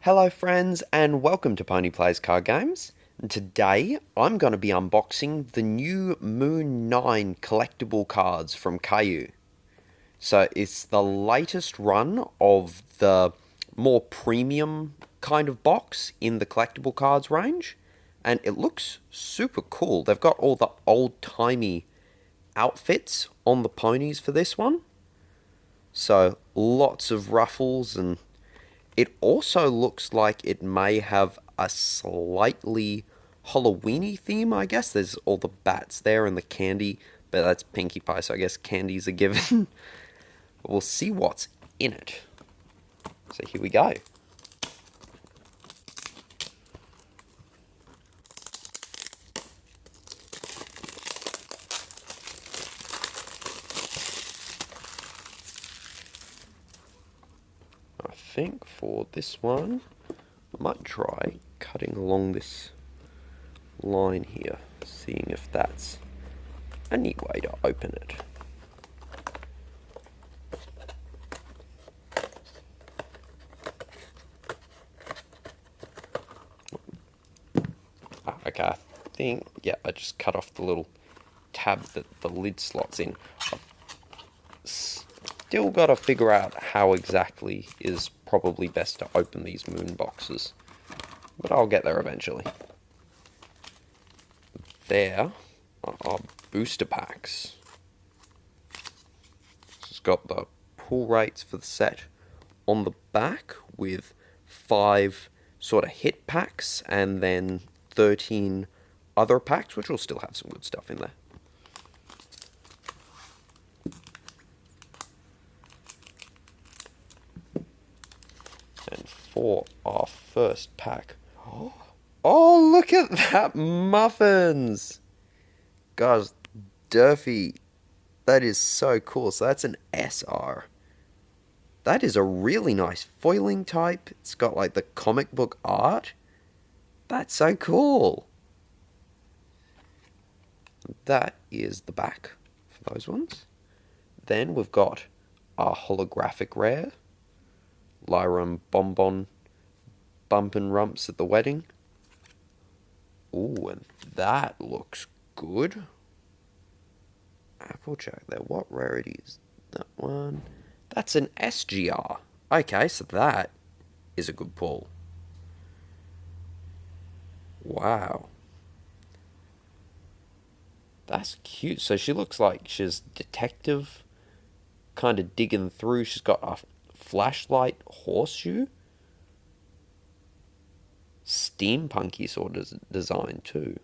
Hello friends and welcome to Pony Plays Card Games. And today I'm going to be unboxing the new Moon 9 collectible cards from Caillou. So it's the latest run of the more premium kind of box in the collectible cards range. And it looks super cool. They've got all the old-timey outfits on the ponies for this one. So lots of ruffles, and it also looks like it may have a slightly Halloweeny theme, I guess. There's all the bats there and the candy, but that's Pinkie Pie, so I guess candy's a given. But we'll see what's in it. So here we go. I think for this one, I might try cutting along this line here, seeing if that's a neat way to open it. Okay, I think, yeah, I just cut off the little tab that the lid slots in. I've still got to figure out how exactly is probably best to open these moon boxes, but I'll get there eventually. There are booster packs. It's got the pull rates for the set on the back with 5 sort of hit packs and then 13 other packs, which will still have some good stuff in there. And for our first pack, oh, look at that, muffins! Gosh, Durfee, that is so cool. So that's an SR. That is a really nice foiling type. It's got like the comic book art. That's so cool. That is the back for those ones. Then we've got our holographic rare. Lyra and Bonbon bumping rumps at the wedding. Ooh, and that looks good. Applejack there. What rarity is that one? That's an SGR. Okay, so that is a good pull. Wow. That's cute. So she looks like she's detective, kind of digging through. She's got a flashlight horseshoe. Steampunky sort of design too.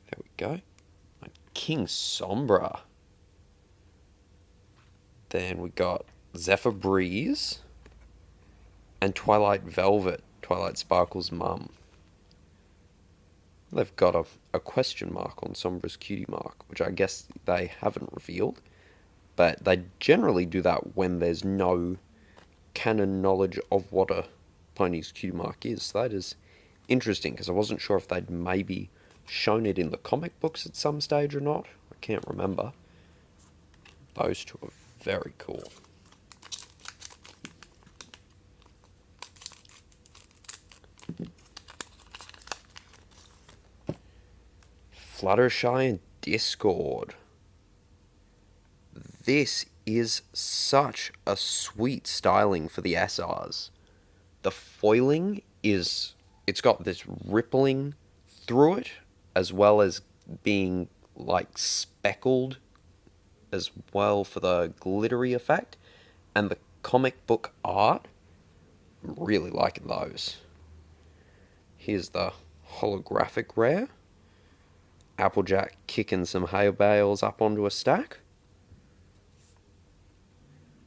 There we go. King Sombra. Then we got Zephyr Breeze and Twilight Velvet, Twilight Sparkle's mum. They've got a question mark on Sombra's cutie mark, which I guess they haven't revealed, but they generally do that when there's no canon knowledge of what a pony's cutie mark is. So that is interesting, because I wasn't sure if they'd maybe shown it in the comic books at some stage or not. I can't remember. Those two are very cool. Fluttershy and Discord. This is such a sweet styling for the SRs. The foiling is, it's got this rippling through it, as well as being like speckled as well for the glittery effect. And the comic book art, I'm really liking those. Here's the holographic rare. Applejack kicking some hay bales up onto a stack.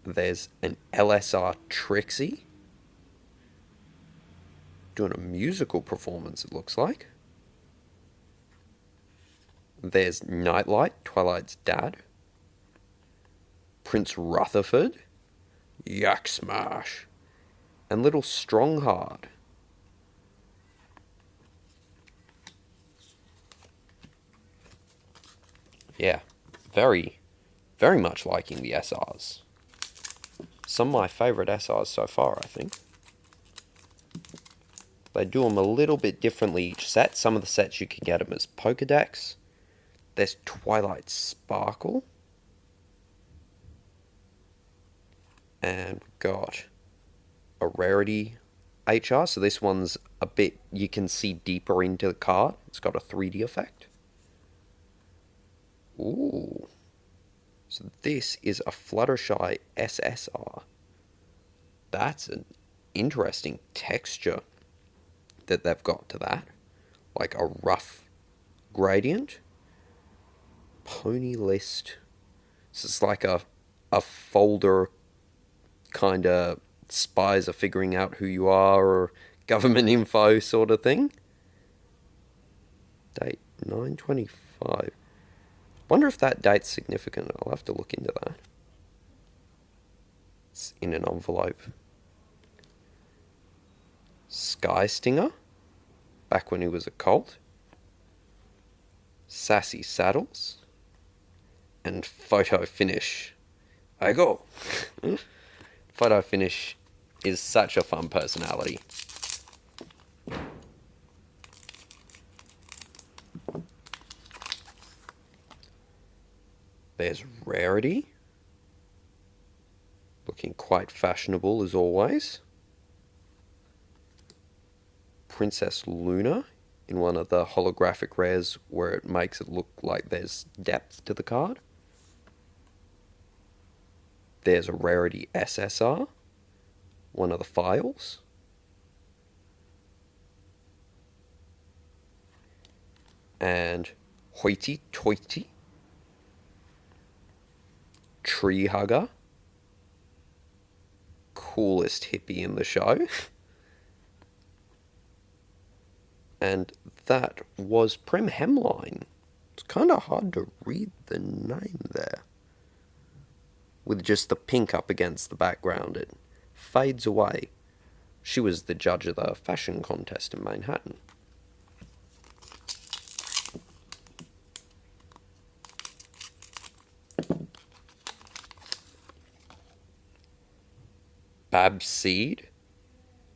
There's an LSR Trixie doing a musical performance, it looks like. There's Nightlight, Twilight's dad. Prince Rutherford, Yak Smash, and Little Strongheart. Yeah, very, very much liking the SRs. Some of my favourite SRs so far, I think. They do them a little bit differently each set. Some of the sets you can get them as Pokedex. There's Twilight Sparkle. And we've got a Rarity HR. So this one's a bit, you can see deeper into the card. It's got a 3D effect. Ooh. So this is a Fluttershy SSR. That's an interesting texture that they've got to that. Like a rough gradient. Pony list. So it's like a folder kind of spies are figuring out who you are or government info sort of thing. Date 9/25. Wonder if that date's significant. I'll have to look into that. It's in an envelope. Sky Stinger, back when he was a colt. Sassy Saddles. And Photo Finish. I go. Photo Finish is such a fun personality. There's Rarity. Looking quite fashionable as always. Princess Luna in one of the holographic rares where it makes it look like there's depth to the card. There's a Rarity SSR, one of the files. And Hoity Toity, Tree Hugger, coolest hippie in the show. And that was Prim Hemline. It's kind of hard to read the name there. With just the pink up against the background, it fades away. She was the judge of the fashion contest in Manhattan. Babs Seed.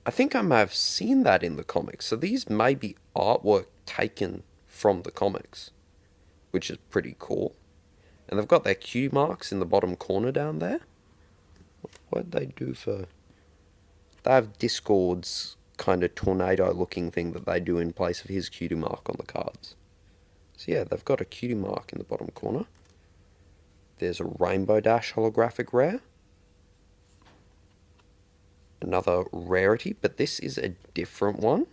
I think I may have seen that in the comics. So these may be artwork taken from the comics, which is pretty cool. And they've got their cue marks in the bottom corner down there. What did they do for... They have Discord's kind of tornado looking thing that they do in place of his cutie mark on the cards. So yeah, they've got a cutie mark in the bottom corner. There's a Rainbow Dash holographic rare. Another Rarity, but this is a different one.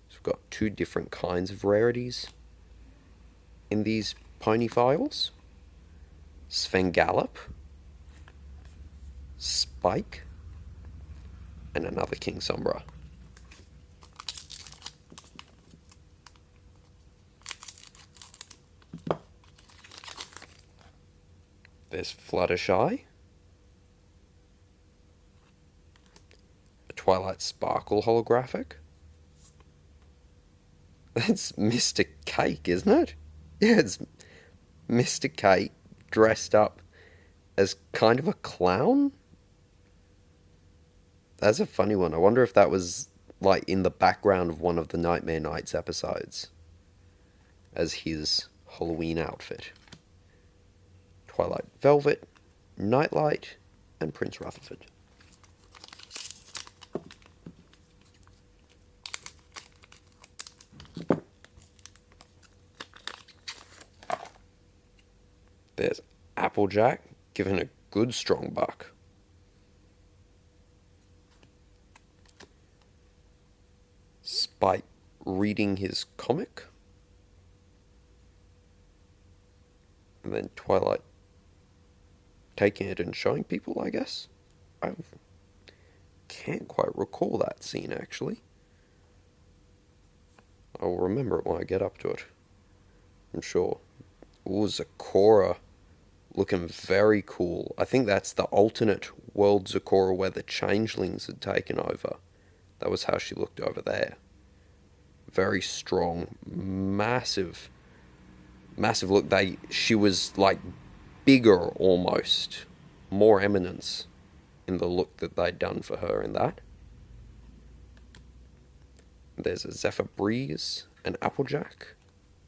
So we've got two different kinds of rarities in these pony files. Svengallop, Spike, and another King Sombra. There's Fluttershy, a Twilight Sparkle holographic. That's Mr. Cake, isn't it? Yeah, it's Mr. Cake dressed up as kind of a clown. That's a funny one. I wonder if that was like in the background of one of the Nightmare Nights episodes as his Halloween outfit. Twilight Velvet, Nightlight, and Prince Rutherford. There's Applejack giving a good strong buck. Spike reading his comic. And then Twilight taking it and showing people, I guess. I can't quite recall that scene, actually. I'll remember it when I get up to it, I'm sure. Ooh, Zecora looking very cool. I think that's the alternate world Zecora where the changelings had taken over. That was how she looked over there. Very strong, massive look. She was like bigger almost, more eminence in the look that they'd done for her in that. There's a Zephyr Breeze, an Applejack,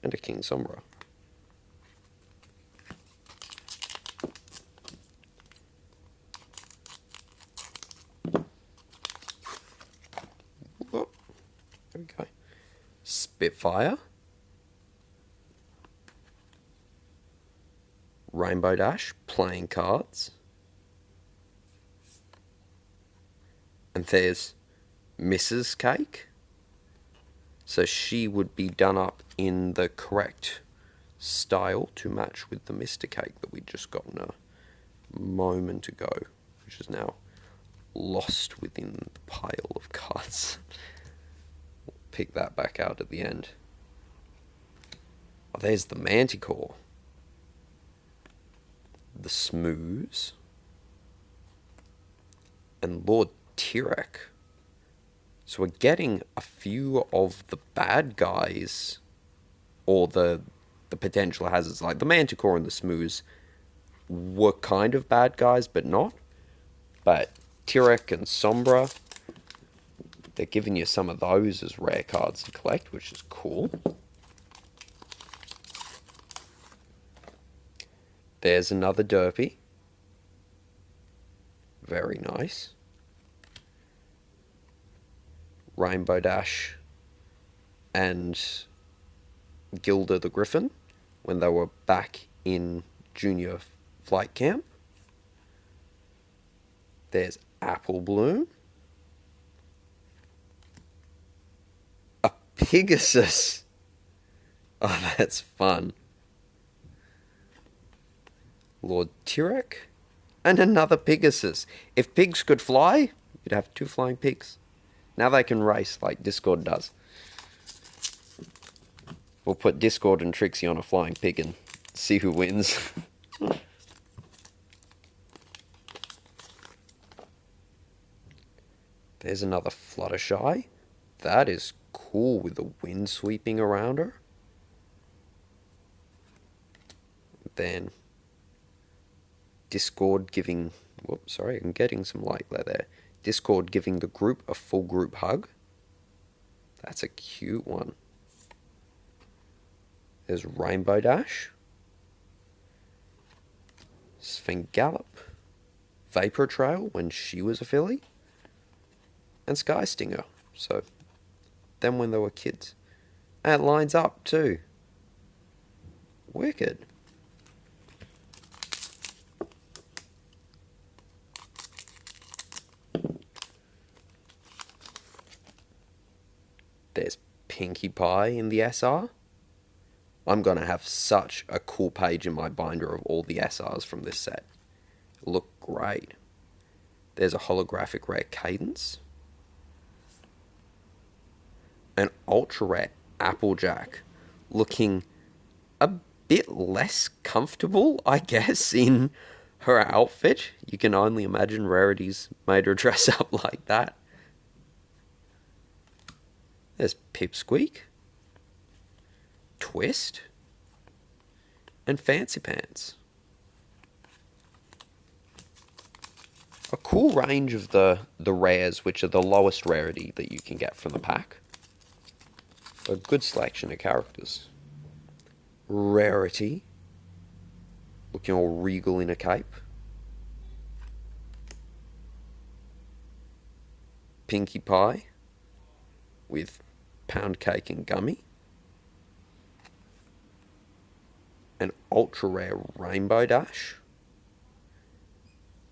and a King Sombra. Oh, there we go. Spitfire. Rainbow Dash, playing cards. And there's Mrs. Cake. So she would be done up in the correct style to match with the Mr. Cake that we just got a moment ago, which is now lost within the pile of cards. We'll pick that back out at the end. Oh, there's the Manticore. The Smooths. And Lord Tyrek. So we're getting a few of the bad guys, or the potential hazards, like the Manticore and the Smooths were kind of bad guys, but not. But Tyrek and Sombra, they're giving you some of those as rare cards to collect, which is cool. There's another Derpy. Very nice. Rainbow Dash and Gilda the Griffin when they were back in junior flight camp. There's Apple Bloom. A Pegasus. Oh, that's fun. Lord Tyrek. And another Pegasus. If pigs could fly, you'd have 2 flying pigs. Now they can race like Discord does. We'll put Discord and Trixie on a flying pig and see who wins. There's another Fluttershy. That is cool with the wind sweeping around her. Then Discord giving... Whoops, sorry, I'm getting some light glare there. Discord giving the group a full group hug. That's a cute one. There's Rainbow Dash. Svengallop. Vapor Trail when she was a filly. And Sky Stinger. So, them when they were kids. And it lines up too. Wicked. There's Pinkie Pie in the SR. I'm going to have such a cool page in my binder of all the SRs from this set. Look great. There's a holographic rare Cadence. An ultra rare Applejack. Looking a bit less comfortable, I guess, in her outfit. You can only imagine Rarity's made her dress up like that. There's Pipsqueak, Twist, and Fancy Pants. A cool range of the rares, which are the lowest rarity that you can get from the pack. A good selection of characters. Rarity, looking all regal in a cape. Pinkie Pie, with Pound Cake and Gummy. An ultra rare Rainbow Dash.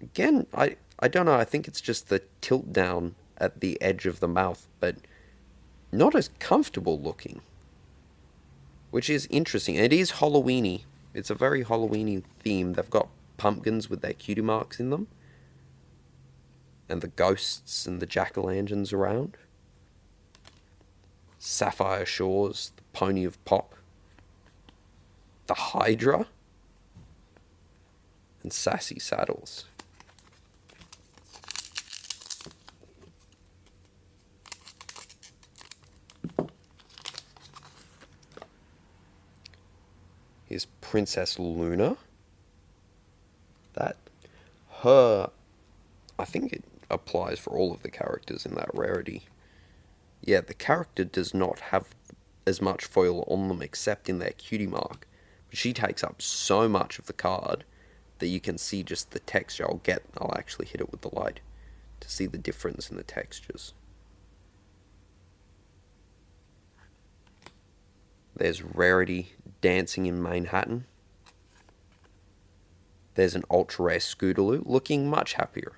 Again, I don't know, I think it's just the tilt down at the edge of the mouth, but not as comfortable looking. Which is interesting. It is Halloweeny. It's a very Halloweeny theme. They've got pumpkins with their cutie marks in them. And the ghosts and the jack-o'-lanterns around. Sapphire Shores, the Pony of Pop, the Hydra, and Sassy Saddles. Here's Princess Luna. I think it applies for all of the characters in that rarity. Yeah, the character does not have as much foil on them except in their cutie mark. But she takes up so much of the card that you can see just the texture. I'll actually hit it with the light to see the difference in the textures. There's Rarity dancing in Manhattan. There's an ultra rare Scootaloo looking much happier,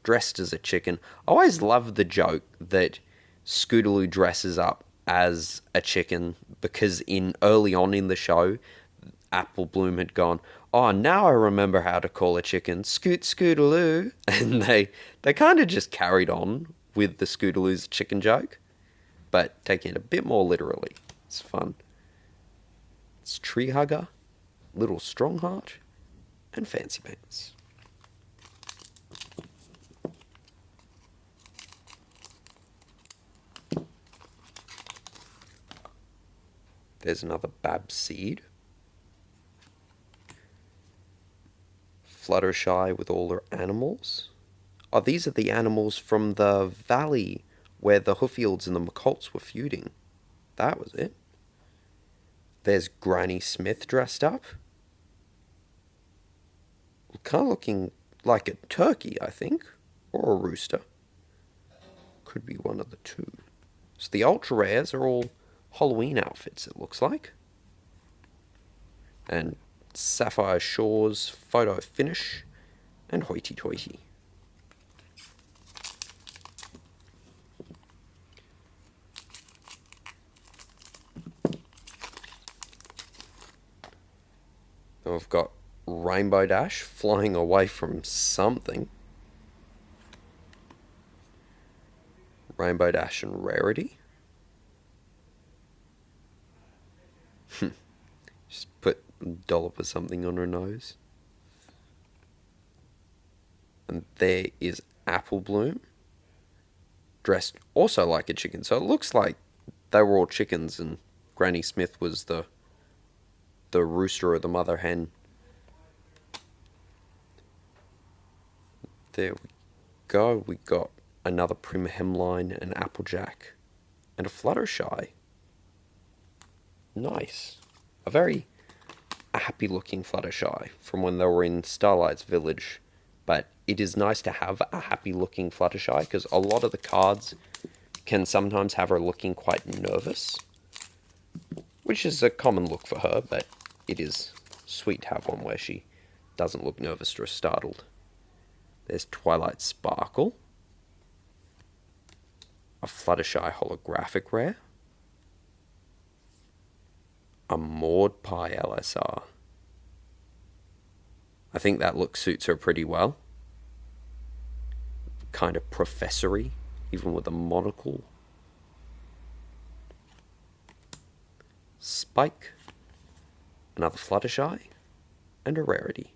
dressed as a chicken. I always love the joke that Scootaloo dresses up as a chicken because early on in the show, Apple Bloom had gone, "Oh, now I remember how to call a chicken, Scoot Scootaloo," and they kind of just carried on with the Scootaloo's chicken joke, but taking it a bit more literally. It's fun. It's Tree Hugger, Little Strongheart, and Fancy Pants. There's another Bab Seed. Fluttershy with all her animals. Oh, these are the animals from the valley where the Hoofields and the McColts were feuding. That was it. There's Granny Smith dressed up. Kind of looking like a turkey, I think. Or a rooster. Could be one of the two. So the ultra rares are all Halloween outfits, it looks like. And Sapphire Shores photo finish and hoity toity. Then we've got Rainbow Dash flying away from something. Rainbow Dash and Rarity. Just put a dollop or something on her nose. And there is Apple Bloom, dressed also like a chicken. So it looks like they were all chickens and Granny Smith was the rooster or the mother hen. There we go. We got another Prim Hemline, an Applejack, and a Fluttershy. Nice. A very happy looking Fluttershy from when they were in Starlight's Village. But it is nice to have a happy looking Fluttershy because a lot of the cards can sometimes have her looking quite nervous, which is a common look for her, but it is sweet to have one where she doesn't look nervous or startled. There's Twilight Sparkle, a Fluttershy holographic rare, a Maud Pie LSR. I think that look suits her pretty well. Kind of professory, even with a monocle. Spike, another Fluttershy, and a Rarity.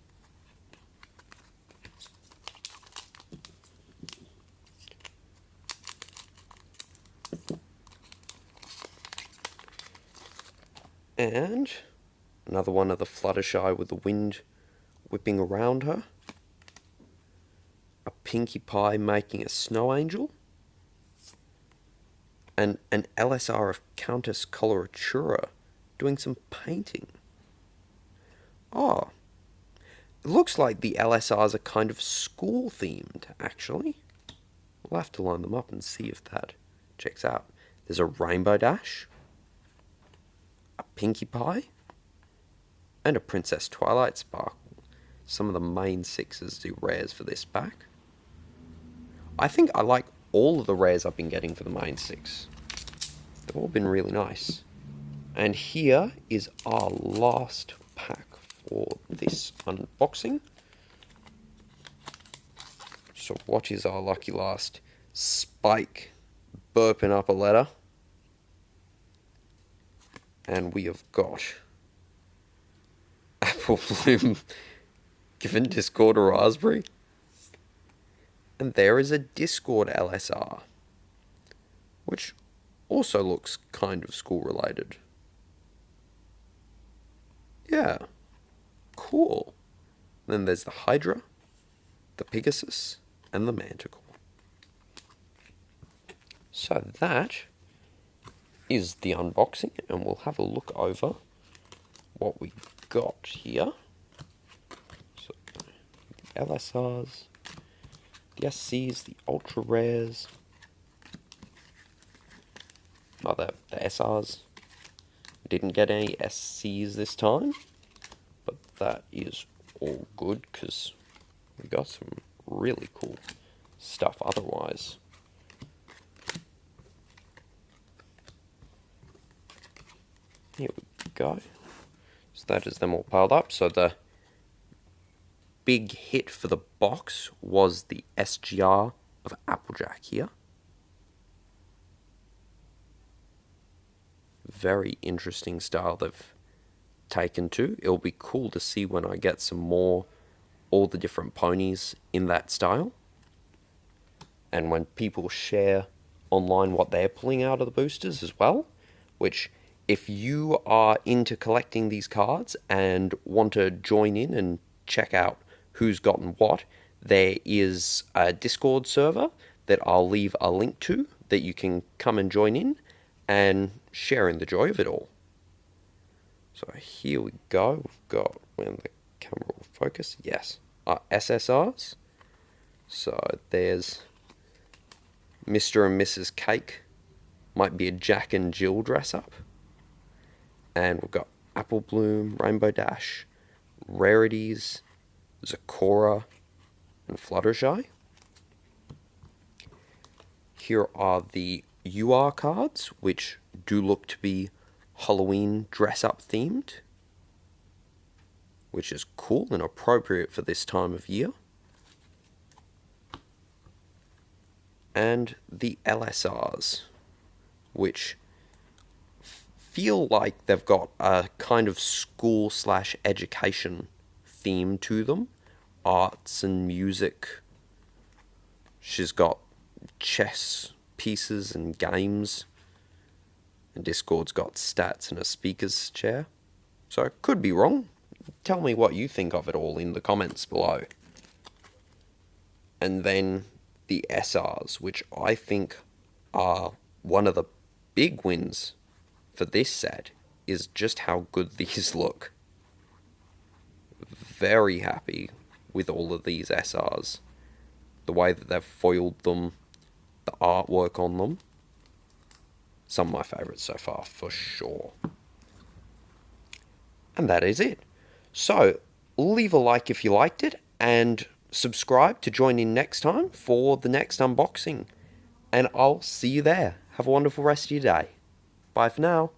And another one of the Fluttershy with the wind whipping around her. A Pinkie Pie making a snow angel. And an LSR of Countess Coloratura doing some painting. Oh, it looks like the LSRs are kind of school themed, actually. We'll have to line them up and see if that checks out. There's a Rainbow Dash, a Pinkie Pie, and a Princess Twilight Sparkle. Some of the main sixes do rares for this pack. I think I like all of the rares I've been getting for the main six. They've all been really nice. And here is our last pack for this unboxing. So what is our lucky last? Spike burping up a letter. And we have got Apple Bloom given Discord a raspberry. And there is a Discord LSR, which also looks kind of school related. Yeah, cool. Then there's the Hydra, the Pegasus, and the Manticore. So that is the unboxing, and we'll have a look over what we got here. So, the LSRs, the SCs, the ultra rares, the SRs. Didn't get any SCs this time, but that is all good because we got some really cool stuff otherwise. Here we go. So that is them all piled up. So the big hit for the box was the SGR of Applejack here. Very interesting style they've taken to. It'll be cool to see when I get some more, all the different ponies in that style. And when people share online what they're pulling out of the boosters as well, which if you are into collecting these cards and want to join in and check out who's gotten what, there is a Discord server that I'll leave a link to that you can come and join in and share in the joy of it all. So here we go. We've got, when the camera will focus, yes, our SSRs. So there's Mr. and Mrs. Cake, might be a Jack and Jill dress up. And we've got Apple Bloom, Rainbow Dash, Rarities, Zakora, and Fluttershy. Here are the UR cards, which do look to be Halloween dress-up themed, which is cool and appropriate for this time of year. And the LSRs, which feel like they've got a kind of school/education theme to them. Arts and music. She's got chess pieces and games. And Discord's got stats and a speaker's chair. So I could be wrong. Tell me what you think of it all in the comments below. And then the SRs, which I think are one of the big wins for this set, is just how good these look. Very happy with all of these SRs. The way that they've foiled them, the artwork on them. Some of my favourites so far, for sure. And that is it. So, leave a like if you liked it, and subscribe to join in next time for the next unboxing. And I'll see you there. Have a wonderful rest of your day. Bye for now.